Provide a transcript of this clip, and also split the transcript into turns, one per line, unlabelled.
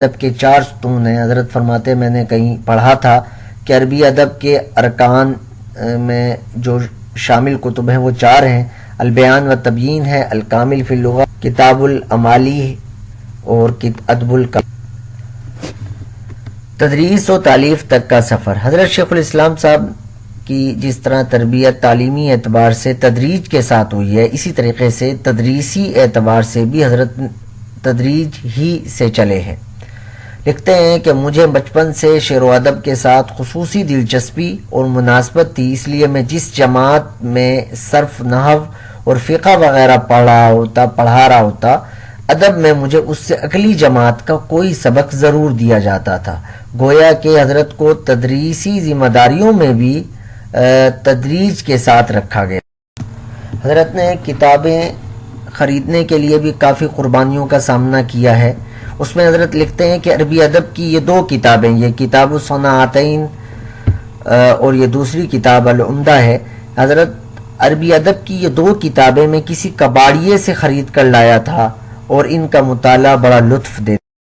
ادب کے 4 ستون ہیں۔ حضرت فرماتے ہیں میں نے کہیں پڑھا تھا کہ عربی ادب کے ارکان میں جو شامل کتب ہیں وہ 4 ہیں۔ البیان و تبیین ہے، الکامل فی اللغہ، کتاب الامالی اور ادب الکلام۔ تدریس و تعلیف تک کا سفر۔ حضرت شیخ الاسلام صاحب کی جس طرح تربیت تعلیمی اعتبار سے تدریج کے ساتھ ہوئی ہے، اسی طریقے سے تدریسی اعتبار سے بھی حضرت تدریج ہی سے چلے ہیں۔ لکھتے ہیں کہ مجھے بچپن سے شعر و ادب کے ساتھ خصوصی دلچسپی اور مناسبت تھی، اس لیے میں جس جماعت میں صرف نحو اور فقہ وغیرہ پڑھا رہا ہوتا، ادب میں مجھے اس سے اگلی جماعت کا کوئی سبق ضرور دیا جاتا تھا۔ گویا کہ حضرت کو تدریسی ذمہ داریوں میں بھی تدریج کے ساتھ رکھا گیا۔ حضرت نے کتابیں خریدنے کے لیے بھی کافی قربانیوں کا سامنا کیا ہے۔ اس میں حضرت لکھتے ہیں کہ عربی ادب کی یہ 2 کتابیں، یہ کتاب الصناعتین اور یہ دوسری کتاب العمدہ ہے۔ حضرت عربی ادب کی یہ 2 کتابیں میں کسی کباڑیے سے خرید کر لایا تھا اور ان کا مطالعہ بڑا لطف دیتا